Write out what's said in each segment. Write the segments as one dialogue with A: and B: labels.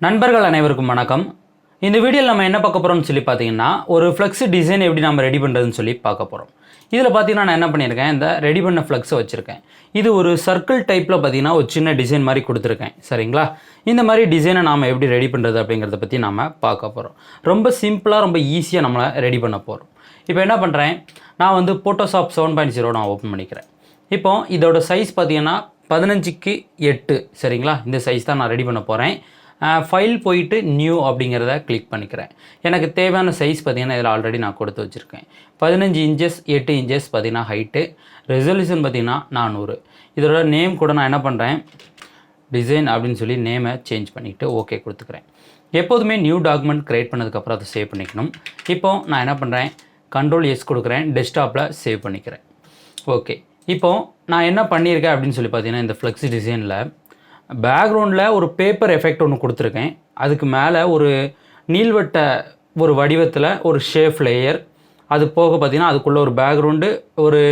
A: நண்பர்கள் அனைவருக்கும் வணக்கம். இந்த வீடியோவில் நம்ம என்ன பார்க்க போகிறோம்னு சொல்லி பார்த்தீங்கன்னா, ஒரு ஃப்ளெக்ஸ் டிசைன் எப்படி நம்ம ரெடி பண்ணுறதுன்னு சொல்லி பார்க்க போகிறோம். இதில் பார்த்தீங்கன்னா நான் என்ன பண்ணியிருக்கேன், இந்த ரெடி பண்ண ஃப்ளெக்ஸை வச்சுருக்கேன். இது ஒரு சர்க்கிள் டைப்பில் பார்த்தீங்கன்னா ஒரு சின்ன டிசைன் மாதிரி கொடுத்துருக்கேன். சரிங்களா? இந்த மாதிரி டிசைனை நாம் எப்படி ரெடி பண்ணுறது அப்படிங்கிறத பற்றி நாம் பார்க்க போகிறோம். ரொம்ப சிம்பிளாக ரொம்ப ஈஸியாக நம்மளை ரெடி பண்ண போகிறோம். இப்போ என்ன பண்ணுறேன், நான் வந்து ஃபோட்டோஷாப் 7.0 நான் ஓப்பன் பண்ணிக்கிறேன். இப்போ இதோட சைஸ் பார்த்தீங்கன்னா 15:8. சரிங்களா? இந்த சைஸ் தான் நான் ரெடி பண்ண போகிறேன். ஃபைல் போயிட்டு நியூ அப்படிங்கிறத கிளிக் பண்ணிக்கிறேன். எனக்கு தேவையான சைஸ் பார்த்திங்கன்னா இதில் ஆல்ரெடி நான் கொடுத்து வச்சுருக்கேன். 15 இன்ச்சஸ் 8 இன்ச்சஸ் பார்த்திங்கன்னா ஹைட்டு, ரெசல்யூஷன் பார்த்திங்கன்னா 400. இதோட நேம் கூட நான் என்ன பண்ணுறேன், டிசைன் அப்படின்னு சொல்லி நேமை சேஞ்ச் பண்ணிவிட்டு ஓகே கொடுத்துக்கிறேன். எப்போதுமே நியூ டாக்குமெண்ட் க்ரியேட் பண்ணதுக்கப்புறம் அதை சேவ் பண்ணிக்கணும். இப்போ நான் என்ன பண்ணுறேன், Ctrl+S கொடுக்குறேன், டெஸ்க்டாப்பில் சேவ் பண்ணிக்கிறேன். ஓகே, இப்போது நான் என்ன பண்ணியிருக்கேன் அப்படின்னு சொல்லி பார்த்தீங்கன்னா, இந்த ஃப்ளெக்ஸ் டிசைனில் பேக்ரவுண்டில் ஒரு பேப்பர் எஃபெக்ட் ஒன்று கொடுத்துருக்கேன். அதுக்கு மேலே ஒரு நீள்வட்ட ஒரு வடிவத்தில் ஒரு ஷேப் லேயர், அது போக பார்த்திங்கன்னா அதுக்குள்ளே ஒரு பேக்ரவுண்டு, ஒரு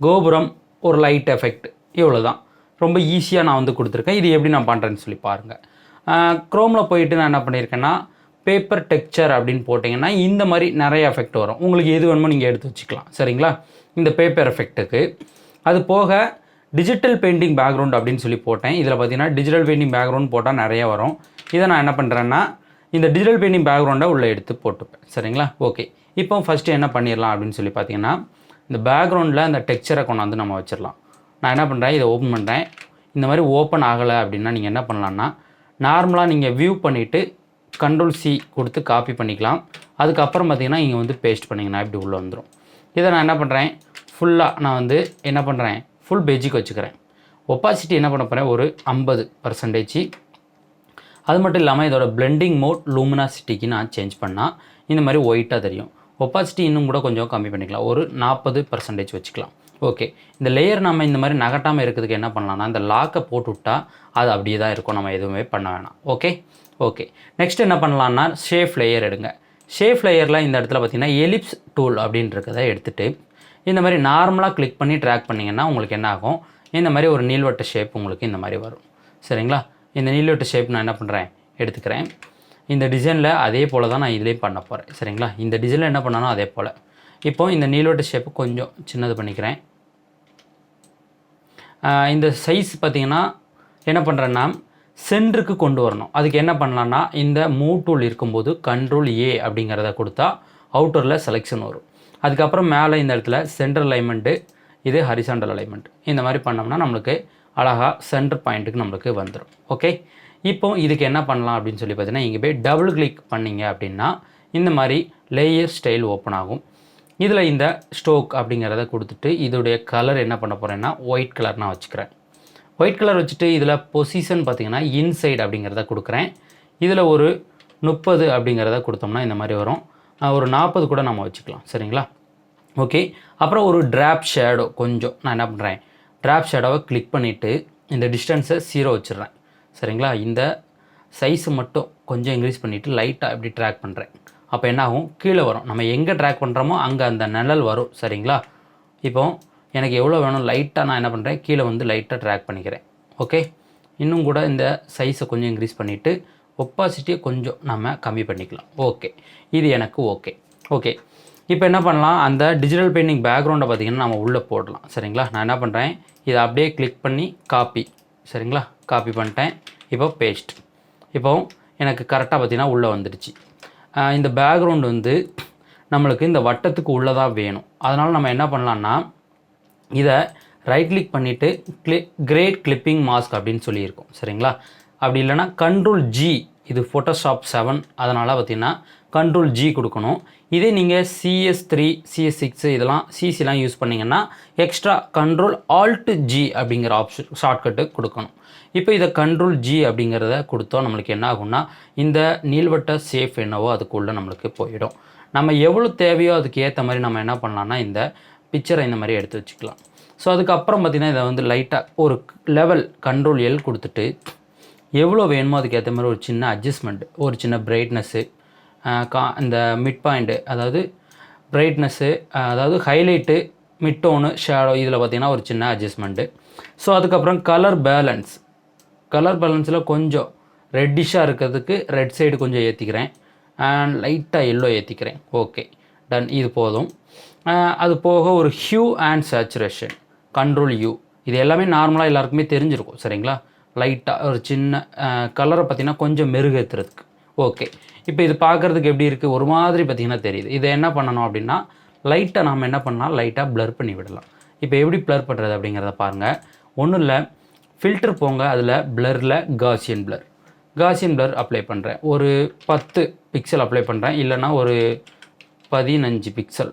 A: கோபுரம், ஒரு லைட் எஃபெக்ட், இவ்வளோ தான். ரொம்ப ஈஸியாக நான் வந்து கொடுத்துருக்கேன். இது எப்படி நான் பண்ணுறேன்னு சொல்லி பாருங்கள். க்ரோமில் போயிட்டு நான் என்ன பண்ணியிருக்கேன்னா, பேப்பர் டெக்ஸ்சர் அப்படின்னு போட்டிங்கன்னா இந்த மாதிரி நிறைய எஃபெக்ட் வரும். உங்களுக்கு எது வேணுமோ நீங்கள் எடுத்து வச்சுக்கலாம். சரிங்களா? இந்த பேப்பர் எஃபெக்ட்டுக்கு அது போக டிஜிட்டல் பெயிண்டிங் பேக்ரவுண்ட் அப்படின்னு சொல்லி போட்டேன். இதில் பார்த்தீங்கன்னா டிஜிட்டல் பெயிண்டிங் பேக்ரவுண்ட் போட்டால் நிறைய வரும். இதை நான் என்ன பண்ணுறேன்னா, இந்த டிஜிட்டல் பெயிண்டிங் பேக்ரவுண்டை உள்ளே எடுத்து போட்டுப்பேன். சரிங்களா? ஓகே, இப்போ ஃபஸ்ட்டு என்ன பண்ணிடலாம் அப்படின்னு சொல்லி பார்த்தீங்கன்னா, இந்த பேக்ரவுண்டில் அந்த டெக்ஸ்சரை கொண்டாந்து நம்ம வச்சிடலாம். நான் என்ன பண்ணுறேன், இதை ஓப்பன் பண்ணுறேன். இந்த மாதிரி ஓப்பன் ஆகலை அப்படின்னா நீங்கள் என்ன பண்ணலான்னா, நார்மலாக நீங்கள் வியூ பண்ணிவிட்டு Ctrl+C கொடுத்து காப்பி பண்ணிக்கலாம். அதுக்கப்புறம் பார்த்தீங்கன்னா இங்கே வந்து பேஸ்ட் பண்ணிங்கன்னா இப்படி உள்ளே வந்துடும். இதை நான் என்ன பண்ணுறேன், ஃபுல்லாக நான் வந்து என்ன பண்ணுறேன், ஃபுல் பேஜிக்கு வச்சுக்கிறேன். ஒப்பாசிட்டி என்ன பண்ண போகிறேன், ஒரு 50%. அது மட்டும் இல்லாமல் இதோட பிளெண்டிங் மோட் லூமினாசிட்டிக்கு நான் சேஞ்ச் பண்ணால் இந்த மாதிரி ஒயிட்டாக தெரியும். ஒப்பாசிட்டி இன்னும் கூட கொஞ்சம் கம்மி பண்ணிக்கலாம், ஒரு 40% வச்சுக்கலாம். ஓகே, இந்த லேயர் நம்ம இந்த மாதிரி நகட்டாமல் இருக்கிறதுக்கு என்ன பண்ணலாம்னா, இந்த லாக்கை போட்டு விட்டால் அது அப்படியே தான் இருக்கும், நம்ம எதுவுமே பண்ண வேணாம். ஓகே ஓகே, நெக்ஸ்ட் என்ன பண்ணலான்னா, ஷேப் லேயர் எடுங்க. ஷேப் லேயரில் இந்த இடத்துல பார்த்திங்கன்னா எலிப்ஸ் டூல் அப்படின்றத எடுத்துகிட்டு இந்த மாதிரி நார்மலாக கிளிக் பண்ணி ட்ராக் பண்ணிங்கன்னா உங்களுக்கு என்ன ஆகும், இந்த மாதிரி ஒரு நீள்வட்ட ஷேப் உங்களுக்கு இந்த மாதிரி வரும். சரிங்களா? இந்த நீள்வட்ட ஷேப் நான் என்ன பண்ணுறேன், எடுத்துக்கிறேன். இந்த டிசைனில் அதே போல் தான் நான் இதிலே பண்ண போகிறேன். சரிங்களா? இந்த டிசைனில் என்ன பண்ணணும் அதே போல். இப்போ இந்த நீள்வட்ட ஷேப்பு கொஞ்சம் சின்னது பண்ணிக்கிறேன். இந்த சைஸ் பார்த்திங்கன்னா என்ன பண்ணுறேன்னா, சென்டருக்கு கொண்டு வரணும். அதுக்கு என்ன பண்ணலான்னா, இந்த மூவ் டூல் இருக்கும்போது Ctrl+A அப்படிங்கிறத கொடுத்தா அவுட்டரில் செலெக்ஷன் வரும். அதுக்கப்புறம் மேலே இந்த இடத்துல சென்டர் அலைன்மெண்ட்டு, இது ஹரிசாண்டல் அலைன்மெண்ட், இந்த மாதிரி பண்ணோம்னா நம்மளுக்கு அழகாக சென்டர் பாயிண்ட்டுக்கு நம்மளுக்கு வந்துடும். ஓகே, இப்போ இதுக்கு என்ன பண்ணலாம் அப்படின்னு சொல்லி பார்த்தீங்கன்னா, இங்கே போய் டபுள் கிளிக் பண்ணிங்க அப்படின்னா இந்த மாதிரி லேயர் ஸ்டைல் ஓப்பன் ஆகும். இதில் இந்த ஸ்டோக் அப்படிங்கிறத கொடுத்துட்டு இதோடைய கலர் என்ன பண்ண போகிறேன்னா, ஒயிட் கலர் நான் வச்சுக்கிறேன். ஒயிட் கலர் வச்சுட்டு இதில் பொசிஷன் பார்த்திங்கன்னா இன்சைட் அப்படிங்கிறத கொடுக்குறேன். இதில் ஒரு 30 அப்படிங்கிறத கொடுத்தோம்னா இந்த மாதிரி வரும். ஒரு 40 கூட நம்ம வச்சுக்கலாம். சரிங்களா? ஓகே, அப்புறம் ஒரு ட்ராப் ஷேடோ கொஞ்சம் நான் என்ன பண்ணுறேன், ட்ராப் ஷேடோவை கிளிக் பண்ணிவிட்டு இந்த டிஸ்டன்ஸை 0 வச்சிடுறேன். சரிங்களா? இந்த சைஸு மட்டும் கொஞ்சம் இன்க்ரீஸ் பண்ணிவிட்டு லைட்டாக இப்படி ட்ராக் பண்ணுறேன். அப்போ என்ன ஆகும், கீழே வரும். நம்ம எங்கே ட்ராக் பண்ணுறோமோ அங்கே அந்த நிழல் வரும். சரிங்களா? இப்போ எனக்கு எவ்வளோ வேணும், லைட்டாக நான் என்ன பண்ணுறேன், கீழே வந்து லைட்டாக ட்ராக் பண்ணிக்கிறேன். ஓகே, இன்னும் கூட இந்த சைஸை கொஞ்சம் இன்க்ரீஸ் பண்ணிவிட்டு ஒப்பாசிட்டியை கொஞ்சம் நம்ம கம்மி பண்ணிக்கலாம். ஓகே, இது எனக்கு ஓகே. ஓகே, இப்போ என்ன பண்ணலாம், அந்த டிஜிட்டல் பெயிண்டிங் பேக்ரவுண்டை பார்த்திங்கன்னா நம்ம உள்ளே போடலாம். சரிங்களா? நான் என்ன பண்ணுறேன், இதை அப்படியே கிளிக் பண்ணி காப்பி. சரிங்களா? காப்பி பண்ணிட்டேன். இப்போ பேஸ்ட். இப்போ எனக்கு கரெக்டாக பார்த்திங்கன்னா உள்ளே வந்துடுச்சு. இந்த பேக்ரவுண்டு வந்து நம்மளுக்கு இந்த வட்டத்துக்கு உள்ளதாக வேணும். அதனால் நம்ம என்ன பண்ணலான்னா, இதை ரைட் கிளிக் பண்ணிவிட்டு கிரேட் கிளிப்பிங் மாஸ்க் அப்படின்னு சொல்லியிருக்கோம். சரிங்களா? அப்படி இல்லைனா Ctrl+G, இது ஃபோட்டோஷாப் 7, அதனால் பார்த்திங்கன்னா Ctrl+G கொடுக்கணும். இதே நீங்கள் CS3 CS6 இதெல்லாம் சிசிலாம் யூஸ் பண்ணிங்கன்னா எக்ஸ்ட்ரா Ctrl+Alt+G அப்படிங்கிற ஆப்ஷன் ஷார்ட்கட்டு கொடுக்கணும். இப்போ இதை Ctrl+G அப்படிங்கிறத கொடுத்தோம், நம்மளுக்கு என்ன ஆகும்னா இந்த நீள்வட்ட ஷேப் என்னவோ அதுக்குள்ளே நம்மளுக்கு போயிடும். நம்ம எவ்வளோ தேவையோ அதுக்கு ஏற்ற மாதிரி நம்ம என்ன பண்ணலான்னா இந்த பிக்சரை இந்த மாதிரி எடுத்து வச்சுக்கலாம். ஸோ அதுக்கப்புறம் பார்த்திங்கன்னா இதை வந்து லைட்டாக ஒரு லெவல் Ctrl+L கொடுத்துட்டு எவ்வளோ வேணுமோ அதுக்கு ஏற்ற மாதிரி ஒரு சின்ன அட்ஜஸ்ட்மெண்ட்டு, ஒரு சின்ன பிரைட்னஸ்ஸு, இந்த மிட் பாயிண்ட்டு, அதாவது பிரைட்னஸ்ஸு, அதாவது ஹைலைட்டு, மிட் டோனு, ஷேடோ, இதில் பார்த்திங்கன்னா ஒரு சின்ன அட்ஜஸ்ட்மெண்ட்டு. ஸோ அதுக்கப்புறம் கலர் பேலன்ஸில் கொஞ்சம் ரெட்டிஷாக இருக்கிறதுக்கு ரெட் சைடு கொஞ்சம் ஏற்றிக்கிறேன் அண்ட் லைட்டாக எல்லோ ஏற்றிக்கிறேன். Okay, done. இது போதும். அது போக ஒரு hue and saturation, control you, இது எல்லாமே நார்மலாக எல்லாருக்குமே தெரிஞ்சிருக்கும் சரிங்களா. லைட்டாக ஒரு சின்ன கலரை பார்த்திங்கன்னா கொஞ்சம் மெருகேற்றுறதுக்கு. ஓகே, இப்போ இது பார்க்குறதுக்கு எப்படி இருக்குது, ஒரு மாதிரி பார்த்திங்கன்னா தெரியுது. இதை என்ன பண்ணணும் அப்படின்னா லைட்டாக நாம் என்ன பண்ணலாம், லைட்டாக ப்ளர் பண்ணி விடலாம். இப்போ எப்படி ப்ளர் பண்ணுறது அப்படிங்கிறத பாருங்கள். ஒன்றும் இல்லை, ஃபில்டர் போங்க, அதில் ப்ளரில் காசியன் ப்ளர் அப்ளை பண்ணுறேன். ஒரு 10 பிக்சல் அப்ளை பண்ணுறேன், இல்லைனா ஒரு 15 பிக்சல்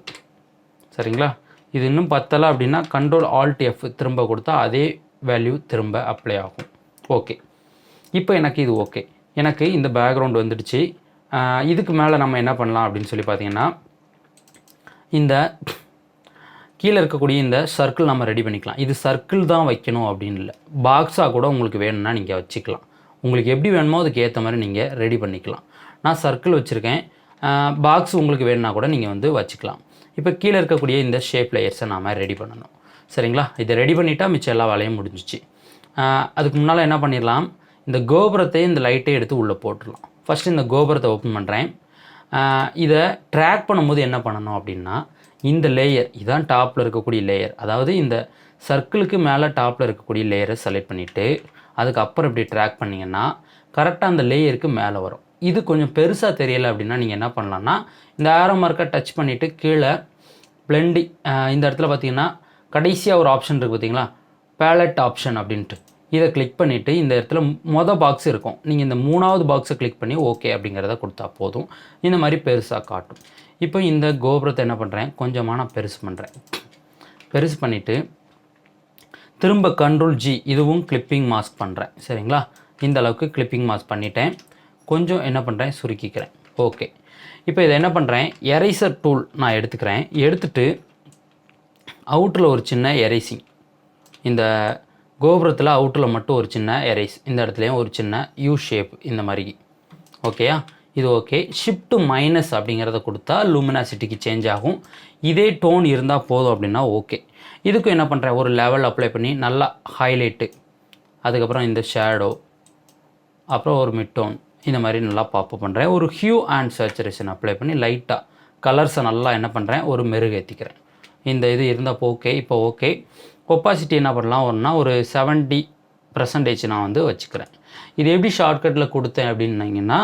A: சரிங்களா. இது இன்னும் பத்தலை அப்படின்னா கண்ட்ரோல் ஆல்ட் எஃப் திரும்ப கொடுத்தா அதே வேல்யூ திரும்ப அப்ளை ஆகும். ஓகே, இப்போ எனக்கு இது ஓகே, எனக்கு இந்த பேக்ரவுண்ட் வந்துடுச்சு. இதுக்கு மேலே நம்ம என்ன பண்ணலாம் அப்படின்னு சொல்லி பார்த்தீங்கன்னா, இந்த கீழே இருக்கக்கூடிய இந்த சர்க்கிள் நம்ம ரெடி பண்ணிக்கலாம். இது சர்க்கிள் தான் வைக்கணும் அப்படின்னு இல்லை, பாக்ஸாக கூட உங்களுக்கு வேணும்னா நீங்கள் வச்சுக்கலாம். உங்களுக்கு எப்படி வேணுமோ அதுக்கு ஏற்ற மாதிரி நீங்கள் ரெடி பண்ணிக்கலாம். நான் சர்க்கிள் வச்சுருக்கேன், பாக்ஸ் உங்களுக்கு வேணும்னா கூட நீங்கள் வந்து வச்சுக்கலாம். இப்போ கீழே இருக்கக்கூடிய இந்த ஷேப் லேயர்ஸை நாம் ரெடி பண்ணணும் சரிங்களா. இதை ரெடி பண்ணிட்டா மிச்சம் எல்லா வேலையும் முடிஞ்சிச்சு. அதுக்கு முன்னால் என்ன பண்ணிடலாம், இந்த கோபுரத்தை இந்த லைட்டை எடுத்து உள்ளே போட்டுடலாம். ஃபஸ்ட்டு இந்த கோபுரத்தை ஓப்பன் பண்ணுறேன். இதை ட்ராக் பண்ணும்போது என்ன பண்ணணும் அப்படின்னா, இந்த லேயர் இதான் டாப்பில் இருக்கக்கூடிய லேயர், அதாவது இந்த சர்க்கிளுக்கு மேலே டாப்பில் இருக்கக்கூடிய லேயரை செலக்ட் பண்ணிவிட்டு அதுக்கப்புறம் இப்படி ட்ராக் பண்ணிங்கன்னா கரெக்டாக அந்த லேயருக்கு மேலே வரும். இது கொஞ்சம் பெருசாக தெரியலை அப்படின்னா நீங்கள் என்ன பண்ணலான்னா, இந்த ஆரோ மார்க்கை டச் பண்ணிவிட்டு கீழே பிளெண்டிங் இந்த இடத்துல பார்த்தீங்கன்னா கடைசியாக ஒரு ஆப்ஷன் இருக்குது பார்த்தீங்களா, பேலட் ஆப்ஷன் அப்படின்ட்டு, இதை கிளிக் பண்ணிவிட்டு இந்த இடத்துல பாக்ஸ் இருக்கும், நீங்கள் இந்த 3வது பாக்ஸை கிளிக் பண்ணி ஓகே அப்படிங்கிறத கொடுத்தா போதும். இந்த மாதிரி பெருசாக காட்டும். இப்போ இந்த கோபுரத்தை என்ன பண்ணுறேன், கொஞ்சமாக நான் பெருசு பண்ணுறேன். பெருசு பண்ணிவிட்டு திரும்ப கண்ட்ரோல் ஜி, இதுவும் கிளிப்பிங் மாஸ்க் பண்ணுறேன் சரிங்களா. இந்த அளவுக்கு கிளிப்பிங் மாஸ்க் பண்ணிட்டேன். கொஞ்சம் என்ன பண்ணுறேன், சுருக்கிக்கிறேன். ஓகே, இப்போ இதை என்ன பண்ணுறேன், எரேசர் டூல் நான் எடுத்துக்கிறேன். எடுத்துகிட்டு அவுட்டில் ஒரு சின்ன எரேசிங், இந்த கோபுரத்தில் அவுட்டில் மட்டும் ஒரு சின்ன எரேஸ், இந்த இடத்துலையும் ஒரு சின்ன யூ ஷேப் இந்த மாதிரி. ஓகேயா, இது ஓகே. ஷிஃப்ட் மைனஸ் அப்படிங்கிறத கொடுத்தா லூமினாசிட்டிக்கு சேஞ்ச் ஆகும். இதே டோன் இருந்தால் போதும் அப்படின்னா ஓகே. இதுக்கும் என்ன பண்ணுறேன், ஒரு லெவல் அப்ளை பண்ணி நல்லா ஹைலைட்டு, அதுக்கப்புறம் இந்த ஷேடோ, அப்புறம் ஒரு மிட் டோன், இந்த மாதிரி நல்லா பாப்பப் பண்ணுறேன். ஒரு ஹியூ அண்ட் சேச்சுரேஷன் அப்ளை பண்ணி லைட்டாக கலர்ஸை நல்லா என்ன பண்ணுறேன், ஒரு மெருகேற்றிக்கிறேன். இந்த இது இருந்தால் ஓகே. இப்போ ஓகே. ஒப்பாசிட்டி என்ன பண்ணலாம், ஒரு 70% நான் வந்து வச்சுக்கிறேன். இது எப்படி ஷார்ட்கட்டில் கொடுத்தேன் அப்படின்னீங்கன்னா,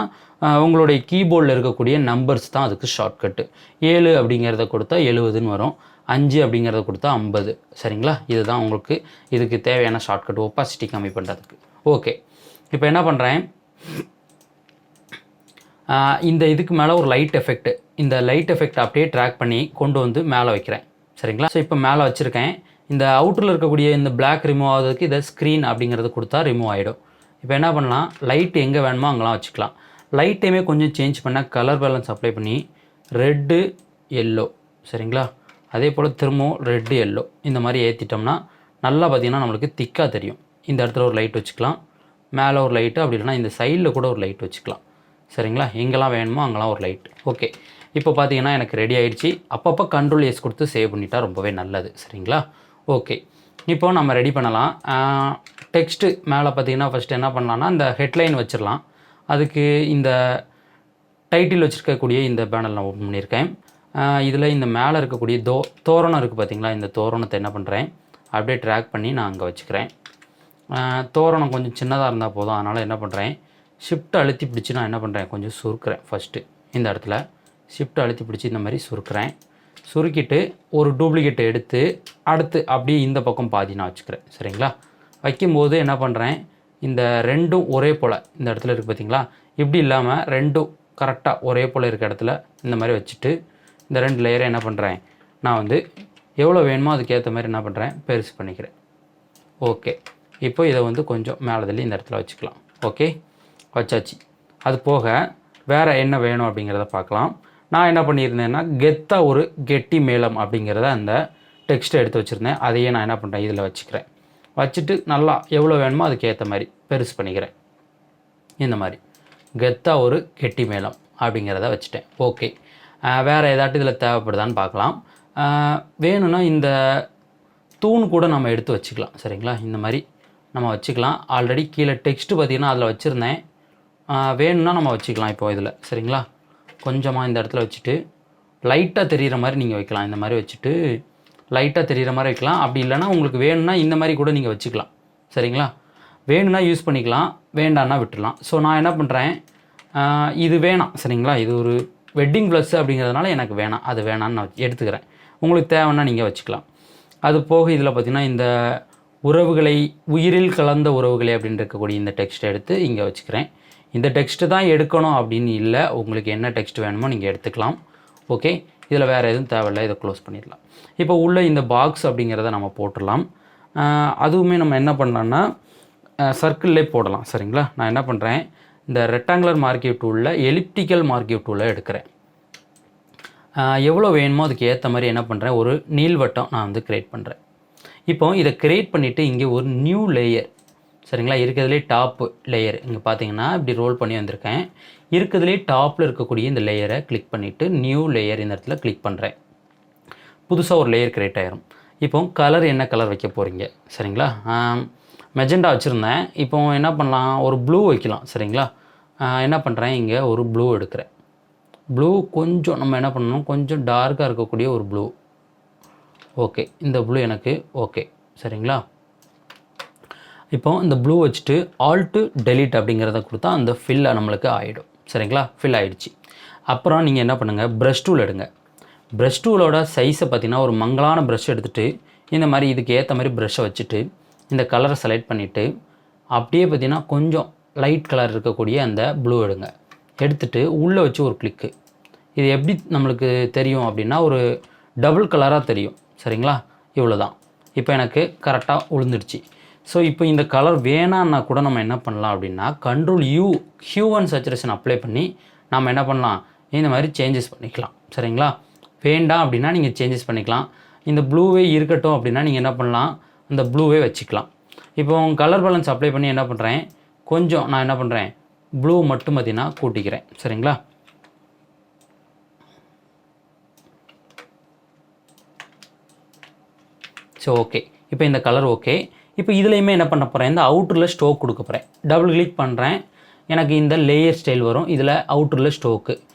A: உங்களுடைய கீபோர்டில் இருக்கக்கூடிய நம்பர்ஸ் தான் அதுக்கு ஷார்ட்கட்டு. 7 அப்படிங்கிறத கொடுத்தா 70ன்னு வரும், 5 அப்படிங்கிறத கொடுத்தா 50 சரிங்களா. இதுதான் உங்களுக்கு இதுக்கு தேவையான ஷார்ட்கட் ஒப்பாசிட்டி கம்மி பண்ணுறதுக்கு. ஓகே, இப்போ என்ன பண்ணுறேன், இந்த இதுக்கு மேலே ஒரு லைட் எஃபெக்ட், இந்த லைட் எஃபெக்ட் அப்படியே ட்ராக் பண்ணி கொண்டு வந்து மேலே வைக்கிறேன் சரிங்களா. ஸோ இப்போ மேலே வச்சுருக்கேன். இந்த அவுட்டரில் இருக்கக்கூடிய இந்த பிளாக் ரிமூவ் ஆகிறதுக்கு இதை ஸ்க்ரீன் அப்படிங்கிறது கொடுத்தா ரிமூவ் ஆகிடும். இப்போ என்ன பண்ணலாம், லைட் எங்கே வேணுமோ அங்கெல்லாம் வச்சுக்கலாம். லைட்டையுமே கொஞ்சம் சேஞ்ச் பண்ண கலர் பேலன்ஸ் அப்ளை பண்ணி ரெட்டு எல்லோ சரிங்களா. அதே போல் திரும்பவும் ரெட்டு எல்லோ இந்த மாதிரி ஏற்றிட்டோம்னா நல்லா பார்த்திங்கன்னா நம்மளுக்கு திக்காக தெரியும். இந்த இடத்துல ஒரு லைட் வச்சுக்கலாம், மேலே ஒரு லைட்டு, அப்படி இல்லைனா இந்த சைடில் கூட ஒரு லைட் வச்சுக்கலாம் சரிங்களா. எங்கெல்லாம் வேணுமோ அங்கெல்லாம் ஒரு லைட். ஓகே, இப்போ பார்த்தீங்கன்னா எனக்கு ரெடி ஆகிடுச்சு. அப்பப்போ கண்ட்ரோல் எஸ் கொடுத்து சேவ் பண்ணிட்டா ரொம்பவே நல்லது சரிங்களா. ஓகே, இப்போ நம்ம ரெடி பண்ணலாம். டெக்ஸ்ட்டு மேலே பார்த்தீங்கன்னா ஃபஸ்ட்டு என்ன பண்ணலான்னா, இந்த ஹெட்லைன் வச்சிடலாம். அதுக்கு இந்த டைட்டில் வச்சுருக்கக்கூடிய இந்த பேனல் நான் ஓப்பன் பண்ணியிருக்கேன். இதில் இந்த மேலே இருக்கக்கூடிய தோரணம் இருக்குது பார்த்தீங்களா, இந்த தோரணத்தை என்ன பண்ணுறேன், அப்படியே ட்ராக் பண்ணி நான் அங்கே வச்சுக்கிறேன். தோரணம் கொஞ்சம் சின்னதாக இருந்தால் போதும், அதனால் என்ன பண்ணுறேன், ஷிஃப்ட் அழுத்தி பிடிச்சி நான் என்ன பண்ணுறேன், கொஞ்சம் சுருக்கிறேன். ஃபஸ்ட்டு இந்த இடத்துல ஷிஃப்ட் அழுத்தி பிடிச்சி இந்த மாதிரி சுருக்கிறேன். சுருக்கிட்டு ஒரு டூப்ளிகேட்டை எடுத்து அடுத்து அப்படியே இந்த பக்கம் பாதி நான் வச்சுக்கிறேன் சரிங்களா. வைக்கும்போது என்ன பண்ணுறேன், இந்த ரெண்டும் ஒரே போல் இந்த இடத்துல இருக்குது பார்த்தீங்களா, இப்படி இல்லாமல் ரெண்டும் கரெக்டாக ஒரே போல் இருக்க இடத்துல இந்த மாதிரி வச்சுட்டு இந்த 2 லேயரை என்ன பண்ணுறேன், நான் வந்து எவ்வளோ வேணுமோ அதுக்கேற்ற மாதிரி என்ன பண்ணுறேன், பெருசு பண்ணிக்கிறேன். ஓகே, இப்போ இதை வந்து கொஞ்சம் மேலே தள்ளி இந்த இடத்துல வச்சுக்கலாம். ஓகே, வச்சாச்சு. அது போக வேறு என்ன வேணும் அப்படிங்கிறத பார்க்கலாம். நான் என்ன பண்ணியிருந்தேன்னா, கெத்தாக ஒரு கெட்டி மேளம் அப்படிங்கிறத அந்த டெக்ஸ்ட்டை எடுத்து வச்சுருந்தேன். அதையே நான் என்ன பண்ணுறேன், இதில் வச்சுக்கிறேன். வச்சுட்டு நல்லா எவ்வளோ வேணுமோ அதுக்கேற்ற மாதிரி பெருசு பண்ணிக்கிறேன். இந்த மாதிரி கெத்தாக ஒரு கெட்டி மேளம் அப்படிங்கிறத வச்சுட்டேன். ஓகே, வேறு ஏதாட்டும் இதில் தேவைப்படுதான்னு பார்க்கலாம். வேணும்னா இந்த தூண் கூட நம்ம எடுத்து வச்சுக்கலாம் சரிங்களா. இந்த மாதிரி நம்ம வச்சுக்கலாம். ஆல்ரெடி கீழே டெக்ஸ்ட்டு பார்த்திங்கன்னா அதில் வச்சுருந்தேன், வேணும்னா நம்ம வச்சுக்கலாம் இப்போ இதில் சரிங்களா. கொஞ்சமாக இந்த இடத்துல வச்சுட்டு லைட்டாக தெரிகிற மாதிரி நீங்கள் வைக்கலாம். இந்த மாதிரி வச்சுட்டு லைட்டாக தெரிகிற மாதிரி வைக்கலாம். அப்படி இல்லைனா உங்களுக்கு வேணும்னா இந்த மாதிரி கூட நீங்கள் வச்சுக்கலாம் சரிங்களா. வேணும்னா யூஸ் பண்ணிக்கலாம், வேண்டான்னா விட்டுடலாம். ஸோ நான் என்ன பண்ணுறேன், இது வேணாம் சரிங்களா. இது ஒரு வெட்டிங் ப்ளஸ் அப்படிங்கிறதுனால எனக்கு வேணாம், அது வேணான்னு நான் எடுத்துக்கிறேன். உங்களுக்கு தேவைன்னா நீங்கள் வச்சுக்கலாம். அது போக இதில் பார்த்திங்கன்னா இந்த உறவுகளை, உயிரில் கலந்த உறவுகளை அப்படின்னு இருக்கக்கூடிய இந்த டெக்ஸ்ட்டை எடுத்து இங்கே வச்சுக்கிறேன். இந்த டெக்ஸ்ட்டு தான் எடுக்கணும் அப்படின்னு இல்லை, உங்களுக்கு என்ன டெக்ஸ்ட் வேணுமோ நீங்கள் எடுத்துக்கலாம். ஓகே, இதில் வேறு எதுவும் தேவையில்லை, இதை க்ளோஸ் பண்ணிடலாம். இப்போ உள்ள இந்த பாக்ஸ் அப்படிங்கிறத நம்ம போட்டுடலாம். அதுவுமே நம்ம என்ன பண்ணலான்னா சர்க்கிள்லே போடலாம் சரிங்களா. நான் என்ன பண்ணுறேன், இந்த ரெக்டாங்குலர் மார்க்கிவ் டூலில் எலிப்டிக்கல் மார்க்கிவ் டூலை எடுக்கிறேன். எவ்வளோ வேணுமோ அதுக்கு ஏற்ற மாதிரி என்ன பண்ணுறேன், ஒரு நீள்வட்டம் நான் வந்து க்ரியேட் பண்ணுறேன். இப்போ இதை க்ரியேட் பண்ணிவிட்டு இங்கே ஒரு நியூ லேயர் சரிங்களா. இருக்கிறதுலே டாப்பு லேயர் இங்கே பார்த்தீங்கன்னா இப்படி ரோல் பண்ணி வந்திருக்கேன். இருக்கிறதுலே டாப்பில் இருக்கக்கூடிய இந்த லேயரை கிளிக் பண்ணிவிட்டு நியூ லேயர் இந்த இடத்துல கிளிக் பண்ணுறேன். புதுசாக ஒரு லேயர் க்ரியேட் ஆகிரும். இப்போ கலர் என்ன கலர் வைக்க போகிறீங்க சரிங்களா. மெஜெண்டா வச்சுருந்தேன், இப்போ என்ன பண்ணலாம், ஒரு ப்ளூ வைக்கலாம் சரிங்களா. என்ன பண்ணுறேன், இங்கே ஒரு ப்ளூ எடுக்கிறேன். ப்ளூ கொஞ்சம் நம்ம என்ன பண்ணணும், கொஞ்சம் டார்க்காக இருக்கக்கூடிய ஒரு ப்ளூ. ஓகே, இந்த ப்ளூ எனக்கு ஓகே சரிங்களா. இப்போ இந்த ப்ளூ வச்சுட்டு ஆல்ட்டு டெலீட் அப்படிங்கிறத கொடுத்தா அந்த ஃபில்லை நம்மளுக்கு ஆகிடும் சரிங்களா. ஃபில் ஆகிடுச்சு. அப்புறம் நீங்கள் என்ன பண்ணுங்கள், ப்ரஷ் டூல் எடுங்க. ப்ரஷ் டூலோட சைஸை பார்த்திங்கன்னா ஒரு மங்கலான ப்ரஷ் எடுத்துகிட்டு இந்த மாதிரி இதுக்கு ஏற்ற மாதிரி ப்ரஷ்ஷை வச்சுட்டு இந்த கலரை செலக்ட் பண்ணிவிட்டு அப்படியே பார்த்திங்கன்னா கொஞ்சம் லைட் கலர் இருக்கக்கூடிய அந்த ப்ளூ எடுங்க. எடுத்துகிட்டு உள்ளே வச்சு ஒரு கிளிக்கு. இது எப்படி நம்மளுக்கு தெரியும் அப்படின்னா ஒரு டபுள் கலராக தெரியும் சரிங்களா. இவ்வளோ தான். இப்போ எனக்கு கரெக்டாக உளுந்துடுச்சு. ஸோ இப்போ இந்த கலர் வேணான்னா கூட நம்ம என்ன பண்ணலாம் அப்படின்னா control Hugh and saturation apply பண்ணி நம்ம என்ன பண்ணலாம், இந்த மாதிரி சேஞ்சஸ் பண்ணிக்கலாம் சரிங்களா. வேண்டாம் அப்படின்னா நீங்கள் சேஞ்சஸ் பண்ணிக்கலாம். இந்த ப்ளூவே இருக்கட்டும் அப்படின்னா நீங்கள் என்ன பண்ணலாம், அந்த ப்ளூவே வச்சுக்கலாம். இப்போ கலர் பேலன்ஸ் அப்ளை பண்ணி என்ன பண்ணுறேன், கொஞ்சம் நான் என்ன பண்ணுறேன், ப்ளூ மட்டும் பார்த்திங்கன்னா கூட்டிக்கிறேன் சரிங்களா. ஸோ ஓகே, இப்போ இந்த கலர் ஓகே. இப்போ இதுலேயுமே என்ன பண்ண போகிறேன், இந்த அவுட்டரில் ஸ்டோக் கொடுக்க போகிறேன். டபுள் கிளிக் பண்ணுறேன், எனக்கு இந்த லேயர் ஸ்டைல் வரும். இதில் அவுட்டரில்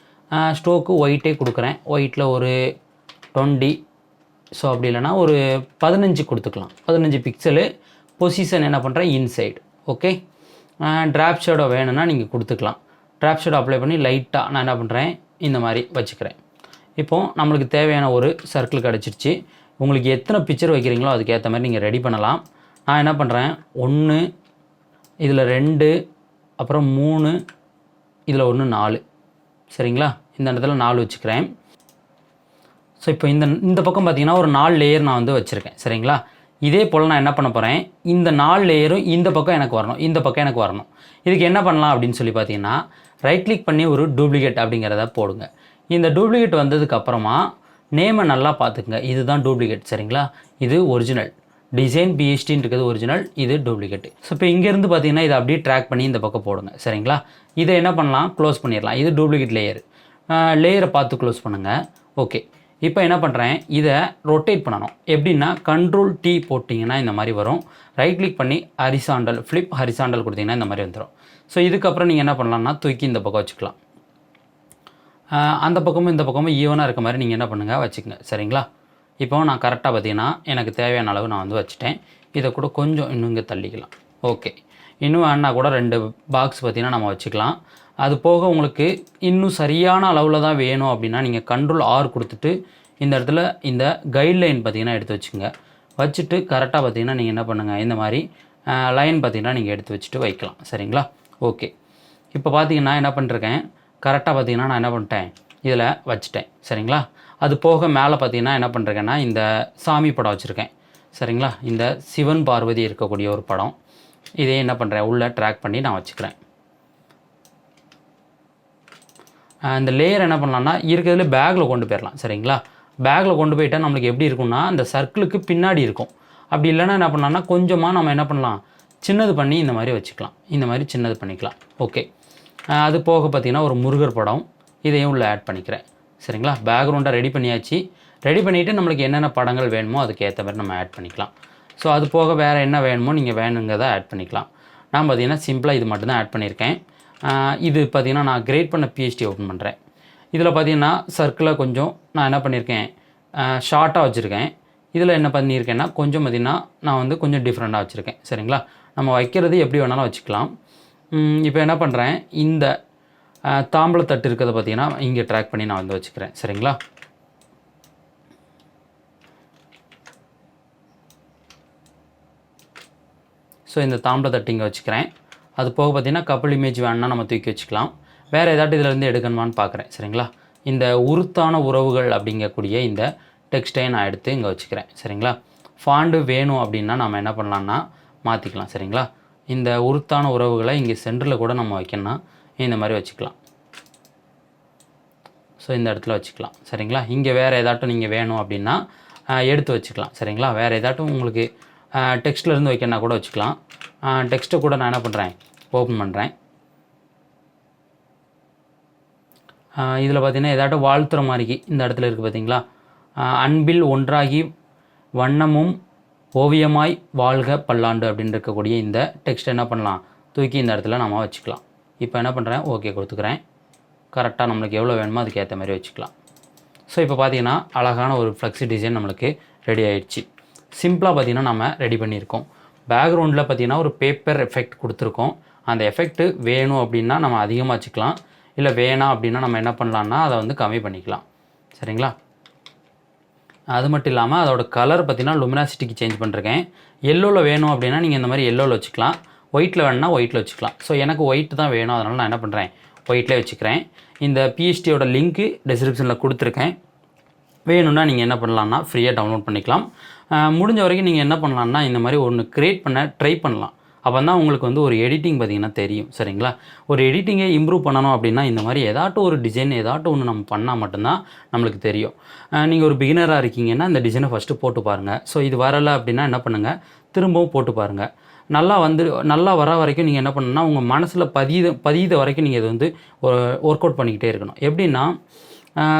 A: ஸ்டோக்கு ஒயிட்டே கொடுக்குறேன். ஒயிட்டில் ஒரு 20, ஸோ அப்படி இல்லைனா ஒரு 15 கொடுத்துக்கலாம். 15 பிக்சலு. பொசிஷன் என்ன பண்ணுறேன், இன்சைடு. ஓகே, ட்ராப் ஷேடோ வேணும்னா நீங்கள் கொடுத்துக்கலாம். ட்ராப் ஷேடோ அப்ளை பண்ணி லைட்டாக நான் என்ன பண்ணுறேன், இந்த மாதிரி வச்சுக்கிறேன். இப்போது நம்மளுக்கு தேவையான ஒரு சர்க்கிள் கிடச்சிருச்சு. உங்களுக்கு எத்தனை பிக்சர் வைக்கிறீங்களோ அதுக்கு ஏற்ற மாதிரி நீங்கள் ரெடி பண்ணலாம். நான் என்ன பண்ணுறேன், 1, இதில் 2, அப்புறம் 3, இதில் 1, 4 சரிங்களா. இந்த இடத்துல 4 வச்சுக்கிறேன். ஸோ இப்போ இந்த பக்கம் பார்த்திங்கன்னா ஒரு 4 லேயர் நான் வந்து வச்சுருக்கேன் சரிங்களா. இதே போல் நான் என்ன பண்ண போகிறேன், இந்த 4 லேயரும் இந்த பக்கம் எனக்கு வரணும், இந்த பக்கம் எனக்கு வரணும். இதுக்கு என்ன பண்ணலாம் அப்படின்னு சொல்லி பார்த்தீங்கன்னா ரைட் கிளிக் பண்ணி ஒரு டூப்ளிகேட் அப்படிங்கிறத போடுங்க. இந்த டூப்ளிகேட் வந்ததுக்கப்புறமா நேமை நல்லா பார்த்துக்குங்க. இதுதான் டூப்ளிகேட் சரிங்களா. இது ஒரிஜினல் டிசைன் பிஎஸ்டின்னு இருக்கிறது ஒரிஜினல், இது டூப்ளிகேட். ஸோ இப்போ இங்கேருந்து பார்த்தீங்கன்னா இதை அப்படியே ட்ராக் பண்ணி இந்த பக்கம் போடுங்க சரிங்களா. இதை என்ன பண்ணலாம், க்ளோஸ் பண்ணிடலாம். இது டூப்ளிகேட் லேயரை பார்த்து க்ளோஸ் பண்ணுங்கள். ஓகே, இப்போ என்ன பண்ணுறேன், இதை ரொட்டேட் பண்ணணும். எப்படின்னா கண்ட்ரோல் T போட்டிங்கன்னா இந்த மாதிரி வரும். ரைட் கிளிக் பண்ணி ஹரிசாண்டல் ஃப்ளிப் ஹரிசாண்டல் கொடுத்தீங்கன்னா இந்த மாதிரி வந்துடும். ஸோ இதுக்கப்புறம் நீங்கள் என்ன பண்ணலாம்னா தூக்கி இந்த பக்கம் வச்சுக்கலாம். அந்த பக்கமும் இந்த பக்கமும் ஈவனாக இருக்க மாதிரி நீங்கள் என்ன பண்ணுங்கள் வச்சுக்கோங்க சரிங்களா. இப்போ நான் கரெக்டாக பார்த்தீங்கன்னா எனக்கு தேவையான அளவு நான் வந்து வச்சுட்டேன். இதை கூட கொஞ்சம் இன்னும் இங்கே தள்ளிக்கலாம். ஓகே, இன்னும் வேணா கூட 2 பாக்ஸ் பார்த்திங்கன்னா நம்ம வச்சுக்கலாம். அது போக உங்களுக்கு இன்னும் சரியான அளவில் தான் வேணும் அப்படின்னா நீங்கள் கண்ட்ரோல் R கொடுத்துட்டு இந்த இடத்துல இந்த கைட்லைன் பார்த்திங்கன்னா எடுத்து வச்சுங்க. வச்சுட்டு கரெக்டாக பார்த்திங்கன்னா நீங்கள் என்ன பண்ணுங்கள், இந்த மாதிரி லைன் பார்த்திங்கன்னா நீங்கள் எடுத்து வச்சுட்டு வைக்கலாம் சரிங்களா. ஓகே, இப்போ பார்த்திங்கன்னா என்ன பண்ணிருக்கேன், கரெக்டாக பார்த்திங்கன்னா நான் என்ன பண்ணிட்டேன், இதில் வச்சுட்டேன் சரிங்களா. அது போக மேலே பார்த்திங்கன்னா என்ன பண்ணுறேன்னா இந்த சாமி படம் வச்சுருக்கேன் சரிங்களா. இந்த சிவன் பார்வதி இருக்கக்கூடிய ஒரு படம். இதே என்ன பண்ணுறேன், உள்ளே ட்ராக் பண்ணி நான் வச்சுக்கிறேன். இந்த லேயர் என்ன பண்ணலான்னா இருக்கிறதுல பேக்கில் கொண்டு போயிடலாம் சரிங்களா. பேக்கில் கொண்டு போயிட்டால் நம்மளுக்கு எப்படி இருக்கும்னா அந்த சர்க்கிளுக்கு பின்னாடி இருக்கும். அப்படி இல்லைன்னா என்ன பண்ணலான்னா கொஞ்சமாக நம்ம என்ன பண்ணலாம், சின்னது பண்ணி இந்த மாதிரி வச்சுக்கலாம். இந்த மாதிரி சின்னது பண்ணிக்கலாம். ஓகே, அது போக பார்த்திங்கன்னா ஒரு முருகர் படம், இதையும் உள்ளே ஆட் பண்ணிக்கிறேன் சரிங்களா. பேக்ரவுண்டை ரெடி பண்ணியாச்சு. ரெடி பண்ணிவிட்டு நம்மளுக்கு என்னென்ன படங்கள் வேணுமோ அதுக்கு ஏற்ற மாதிரி நம்ம ஆட் பண்ணிக்கலாம். ஸோ அது போக வேறு என்ன வேணுமோ நீங்கள் வேணுங்கிறத ஆட் பண்ணிக்கலாம். நான் பார்த்திங்கன்னா சிம்பிளாக இது மட்டும்தான் ஆட் பண்ணியிருக்கேன். இது பார்த்திங்கன்னா நான் கிரேட் பண்ண பிஹெச்டி ஓப்பன் பண்ணுறேன். இதில் பார்த்திங்கன்னா சர்க்கிளை கொஞ்சம் நான் என்ன பண்ணியிருக்கேன், ஷார்ட்டாக வச்சுருக்கேன். இதில் என்ன பண்ணியிருக்கேன்னா கொஞ்சம் பார்த்திங்கன்னா நான் வந்து கொஞ்சம் டிஃப்ரெண்ட்டாக வச்சுருக்கேன். சரிங்களா, நம்ம வைக்கிறது எப்படி வேணாலும் வச்சுக்கலாம். இப்போ என்ன பண்ணுறேன், இந்த தாம்பளத்தட்டு இருக்கிறத பார்த்திங்கன்னா இங்கே ட்ராக் பண்ணி நான் வந்து வச்சுக்கிறேன். சரிங்களா, ஸோ இந்த தாம்பளத்தட்டு இங்கே வச்சுக்கிறேன். அது போக பார்த்திங்கன்னா கப்பல் இமேஜ் வேணுன்னா நம்ம தூக்கி வச்சுக்கலாம். வேறு ஏதாட்டும் இதிலேருந்து எடுக்கணுமான்னு பார்க்குறேன். சரிங்களா, இந்த உருத்தான உறவுகள் அப்படிங்கக்கூடிய இந்த டெக்ஸ்ட்டை நான் எடுத்து இங்கே வச்சுக்கிறேன். சரிங்களா, ஃபாண்டு வேணும் அப்படின்னா நம்ம என்ன பண்ணலான்னா மாற்றிக்கலாம். சரிங்களா, இந்த உருத்தான உறவுகளை இங்கே சென்டரில் கூட நம்ம வைக்கணும்னா இந்த மாதிரி வச்சுக்கலாம். ஸோ இந்த இடத்துல வச்சுக்கலாம். சரிங்களா, இங்கே வேறு ஏதாட்டும் நீங்கள் வேணும் அப்படின்னா எடுத்து வச்சுக்கலாம். சரிங்களா, வேறு ஏதாட்டும் உங்களுக்கு டெக்ஸ்ட்லேருந்து வைக்கணுன்னா கூட வச்சுக்கலாம். டெக்ஸ்ட்டை கூட நான் என்ன பண்ணுறேன், ஓப்பன் பண்ணுறேன். இதில் பார்த்திங்கன்னா ஏதாட்டும் வாழ்த்துற மாதிரிக்கு இந்த இடத்துல இருக்குது பார்த்திங்களா, அன்பில் ஒன்றாகி வண்ணமும் ஓவியமாய் வாழ்க பல்லாண்டு அப்படின்னு இருக்கக்கூடிய இந்த டெக்ஸ்ட் என்ன பண்ணலாம், தூக்கி இந்த இடத்துல நம்ம வச்சுக்கலாம். இப்போ என்ன பண்ணுறேன், ஓகே கொடுத்துக்கிறேன். கரெக்டாக நம்மளுக்கு எவ்வளோ வேணுமோ அதுக்கு ஏற்ற மாதிரி வச்சுக்கலாம். ஸோ இப்போ பார்த்திங்கன்னா அழகான ஒரு ஃப்ளெக்ஸி டிசைன் நம்மளுக்கு ரெடி ஆகிடுச்சு. சிம்பிளாக பார்த்திங்கன்னா நம்ம ரெடி பண்ணியிருக்கோம். பேக்ரவுண்டில் பார்த்திங்கன்னா ஒரு பேப்பர் எஃபெக்ட் கொடுத்துருக்கோம். அந்த எஃபெக்ட்டு வேணும் அப்படின்னா நம்ம அதிகமாக வச்சுக்கலாம், இல்லை வேணாம் அப்படின்னா நம்ம என்ன பண்ணலான்னா அதை வந்து கம்மி பண்ணிக்கலாம். சரிங்களா, அது மட்டும் இல்லாமல் அதோட கலர் பார்த்திங்கன்னா லுமினாசிட்டிக்கு சேஞ்ச் பண்ணிருக்கேன். எல்லோவில் வேணும் அப்படின்னா நீங்கள் இந்த மாதிரி எல்லோவில் வச்சுக்கலாம், ஒயிட்டில் வேணுன்னா ஒயிட்டில் வச்சுக்கலாம். ஸோ எனக்கு ஒயிட் தான் வேணும், அதனால் நான் என்ன பண்ணுறேன், ஒயிட்லேயே வச்சுக்கிறேன். இந்த பிஹெச்டியோட லிங்க்கு டிஸ்கிரிப்ஷனில் கொடுத்துருக்கேன். வேணும்னா நீங்கள் என்ன பண்ணலான்னா ஃப்ரீயாக டவுன்லோட் பண்ணிக்கலாம். முடிஞ்ச வரைக்கும் நீங்கள் என்ன பண்ணலான்னா இந்த மாதிரி ஒன்று க்ரியேட் பண்ண ட்ரை பண்ணலாம். அப்போ தான் உங்களுக்கு வந்து ஒரு எடிட்டிங் பார்த்திங்கன்னா தெரியும். சரிங்களா, ஒரு எடிட்டிங்கை இம்ப்ரூவ் பண்ணணும் அப்படின்னா இந்த மாதிரி ஏதாட்டும் ஒரு டிசைன் ஏதாட்டும் ஒன்று நம்ம பண்ணால் மட்டும்தான் நம்மளுக்கு தெரியும். நீங்கள் ஒரு பிகினராக இருக்கீங்கன்னா இந்த டிசைனை ஃபஸ்ட்டு போட்டு பாருங்கள். ஸோ இது வரலை அப்படின்னா என்ன பண்ணுங்கள், திரும்பவும் போட்டு பாருங்கள். நல்லா வர வரைக்கும் நீங்கள் என்ன பண்ணணும்னா உங்கள் மனசில் பதியுத வரைக்கும் நீங்கள் இது வந்து ஒர்க் அவுட் பண்ணிக்கிட்டே இருக்கணும். எப்படின்னா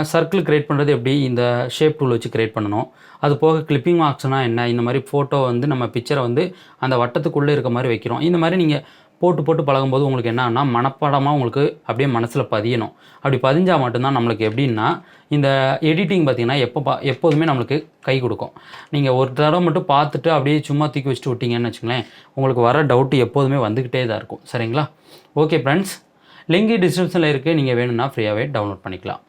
A: சர்க்கிள் க்ரியேட் பண்ணுறது எப்படி, இந்த ஷேப் டூல் வச்சு க்ரியேட் பண்ணணும். அது போக கிளிப்பிங் மார்க்ஸ்னால் என்ன, இந்த மாதிரி ஃபோட்டோ வந்து நம்ம பிக்சரை வந்து அந்த வட்டத்துக்குள்ளே இருக்க மாதிரி வைக்கிறோம். இந்த மாதிரி நீங்கள் போட்டு பழகும்போது உங்களுக்கு என்னன்னா மனப்பாடமாக உங்களுக்கு அப்படியே மனசில் பதியணும். அப்படி பதிஞ்சால் மட்டும்தான் நம்மளுக்கு எப்படின்னா இந்த எடிட்டிங் பார்த்திங்கன்னா எப்போதுமே நம்மளுக்கு கை கொடுக்கும். நீங்கள் ஒரு தடவை மட்டும் பார்த்துட்டு அப்படியே சும்மா தூக்கி வச்சுட்டு விட்டிங்கன்னு வச்சுங்களேன், உங்களுக்கு வர டவுட்டு எப்போதுமே வந்துக்கிட்டே தான் இருக்கும். சரிங்களா, ஓகே ஃப்ரெண்ட்ஸ், லிங்க் டிஸ்கிரிப்ஷனில் இருக்குது, நீங்கள் வேணும்னா ஃப்ரீயாகவே டவுன்லோட் பண்ணிக்கலாம்.